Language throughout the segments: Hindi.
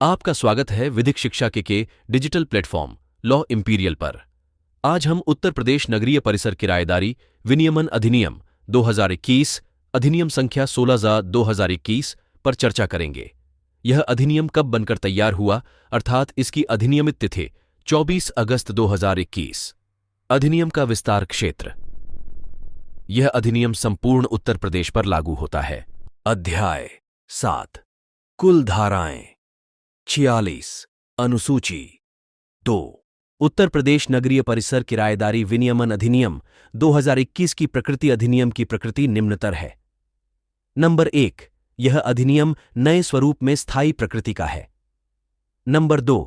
आपका स्वागत है विधिक शिक्षा के डिजिटल प्लेटफॉर्म लॉ इंपीरियल पर। आज हम उत्तर प्रदेश नगरीय परिसर किराएदारी विनियमन अधिनियम 2021 अधिनियम संख्या 16/2021 पर चर्चा करेंगे। यह अधिनियम कब बनकर तैयार हुआ, अर्थात इसकी अधिनियमित तिथि 24 अगस्त 2021। अधिनियम का विस्तार क्षेत्र। यह अधिनियम संपूर्ण उत्तर प्रदेश पर लागू होता है। अध्याय 7। कुल धाराएं 46। अनुसूची 2। उत्तर प्रदेश नगरीय परिसर किराएदारी विनियमन अधिनियम 2021 की प्रकृति। अधिनियम की प्रकृति निम्नतर है। नंबर 1, यह अधिनियम नए स्वरूप में स्थायी प्रकृति का है। नंबर 2,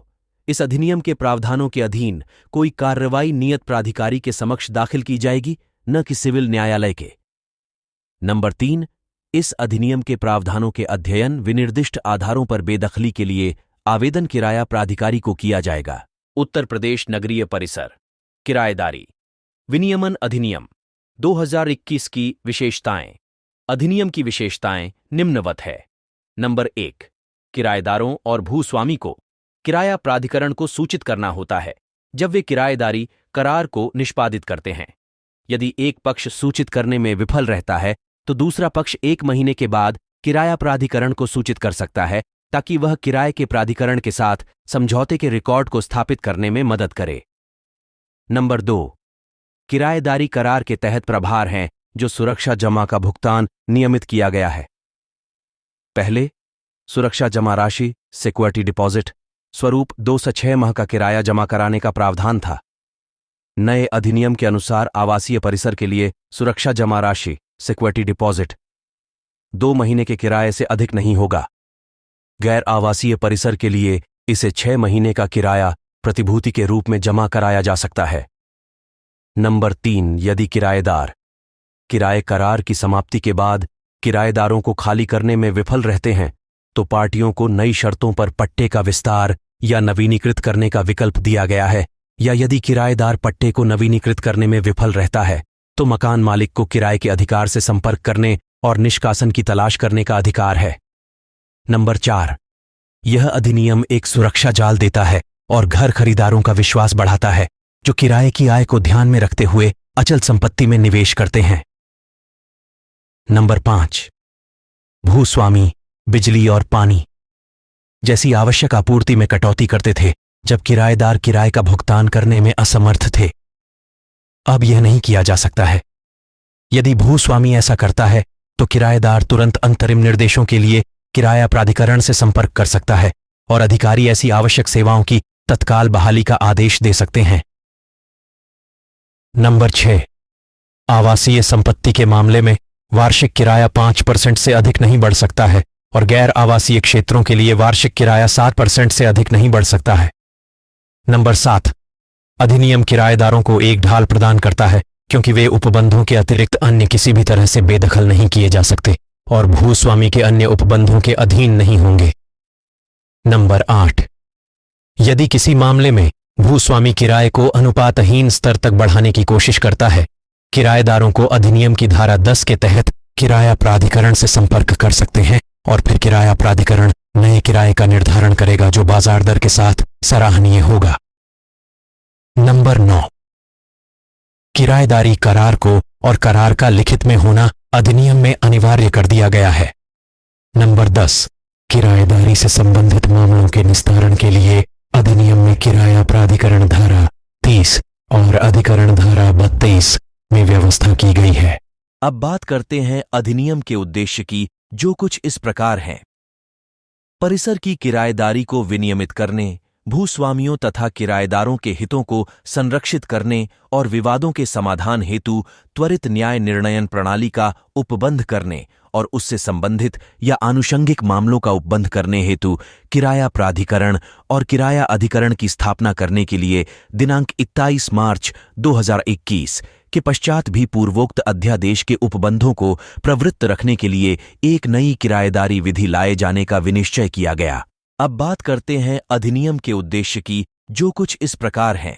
इस अधिनियम के प्रावधानों के अधीन कोई कार्रवाई नियत प्राधिकारी के समक्ष दाखिल की जाएगी, न कि सिविल न्यायालय के। नंबर 3, इस अधिनियम के प्रावधानों के अध्ययन विनिर्दिष्ट आधारों पर बेदखली के लिए आवेदन किराया प्राधिकारी को किया जाएगा। उत्तर प्रदेश नगरीय परिसर किराएदारी विनियमन अधिनियम 2021 की विशेषताएं। अधिनियम की विशेषताएं निम्नवत है। नंबर 1, किराएदारों और भूस्वामी को किराया प्राधिकरण को सूचित करना होता है जब वे किराएदारी करार को निष्पादित करते हैं। यदि एक पक्ष सूचित करने में विफल रहता है तो दूसरा पक्ष 1 महीने के बाद किराया प्राधिकरण को सूचित कर सकता है, ताकि वह किराए के प्राधिकरण के साथ समझौते के रिकॉर्ड को स्थापित करने में मदद करे। नंबर 2, किराएदारी करार के तहत प्रभार हैं जो सुरक्षा जमा का भुगतान नियमित किया गया है। पहले, सुरक्षा जमा राशि सिक्योरिटी डिपॉजिट स्वरूप 2 से 6 माह का किराया जमा कराने का प्रावधान था। नए अधिनियम के अनुसार आवासीय परिसर के लिए सुरक्षा जमा राशि सिक्योरिटी डिपॉजिट 2 महीने के किराए से अधिक नहीं होगा। गैर आवासीय परिसर के लिए इसे 6 महीने का किराया प्रतिभूति के रूप में जमा कराया जा सकता है। नंबर 3, यदि किराएदार किराए करार की समाप्ति के बाद किराएदारों को खाली करने में विफल रहते हैं तो पार्टियों को नई शर्तों पर पट्टे का विस्तार या नवीनीकृत करने का विकल्प दिया गया है। या यदि किराएदार पट्टे को नवीनीकृत करने में विफल रहता है तो मकान मालिक को किराए के अधिकार से संपर्क करने और निष्कासन की तलाश करने का अधिकार है। नंबर 4, यह अधिनियम एक सुरक्षा जाल देता है और घर खरीदारों का विश्वास बढ़ाता है जो किराए की आय को ध्यान में रखते हुए अचल संपत्ति में निवेश करते हैं। नंबर 5, भूस्वामी बिजली और पानी जैसी आवश्यक आपूर्ति में कटौती करते थे जब किराएदार किराए का भुगतान करने में असमर्थ थे। अब यह नहीं किया जा सकता है। यदि भूस्वामी ऐसा करता है तो किराएदार तुरंत अंतरिम निर्देशों के लिए किराया प्राधिकरण से संपर्क कर सकता है और अधिकारी ऐसी आवश्यक सेवाओं की तत्काल बहाली का आदेश दे सकते हैं। नंबर 6, आवासीय संपत्ति के मामले में वार्षिक किराया 5% से अधिक नहीं बढ़ सकता है और गैर आवासीय क्षेत्रों के लिए वार्षिक किराया 7% से अधिक नहीं बढ़ सकता है। नंबर 7, अधिनियम किराएदारों को एक ढाल प्रदान करता है क्योंकि वे उपबंधों के अतिरिक्त अन्य किसी भी तरह से बेदखल नहीं किए जा सकते और भूस्वामी के अन्य उपबंधों के अधीन नहीं होंगे। नंबर 8, यदि किसी मामले में भूस्वामी किराए को अनुपातहीन स्तर तक बढ़ाने की कोशिश करता है, किराएदारों को अधिनियम की धारा 10 के तहत किराया प्राधिकरण से संपर्क कर सकते हैं और फिर किराया प्राधिकरण नए किराए का निर्धारण करेगा जो बाजार दर के साथ सराहनीय होगा। नंबर 9, किराएदारी करार को और करार का लिखित में होना अधिनियम में अनिवार्य कर दिया गया है। नंबर 10, किराएदारी से संबंधित मामलों के निस्तारण के लिए अधिनियम में किराया प्राधिकरण धारा 30 और अधिकरण धारा 32 में व्यवस्था की गई है। अब बात करते हैं अधिनियम के उद्देश्य की, जो कुछ इस प्रकार हैं। परिसर की किराएदारी को विनियमित करने, भूस्वामियों तथा किराएदारों के हितों को संरक्षित करने और विवादों के समाधान हेतु त्वरित न्याय निर्णयन प्रणाली का उपबंध करने और उससे संबंधित या आनुषंगिक मामलों का उपबंध करने हेतु किराया प्राधिकरण और किराया अधिकरण की स्थापना करने के लिए दिनांक 21 मार्च 2021 के पश्चात भी पूर्वोक्त अध्यादेश के उपबंधों को प्रवृत्त रखने के लिए एक नई किराएदारी विधि लाए जाने का विनिश्चय किया गया। अब बात करते हैं अधिनियम के उद्देश्य की, जो कुछ इस प्रकार हैं।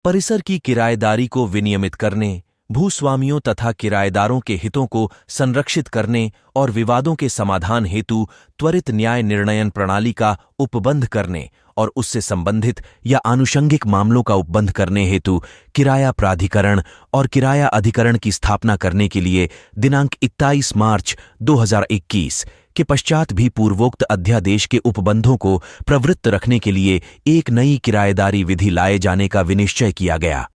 परिसर की किराएदारी को विनियमित करने, भूस्वामियों तथा किराएदारों के हितों को संरक्षित करने और विवादों के समाधान हेतु त्वरित न्याय निर्णयन प्रणाली का उपबंध करने और उससे संबंधित या आनुषंगिक मामलों का उपबंध करने हेतु किराया प्राधिकरण और किराया अधिकरण की स्थापना करने के लिए दिनांक 21 मार्च 2021 के पश्चात भी पूर्वोक्त अध्यादेश के उपबंधों को प्रवृत्त रखने के लिए एक नई किराएदारी विधि लाए जाने का विनिश्चय किया गया।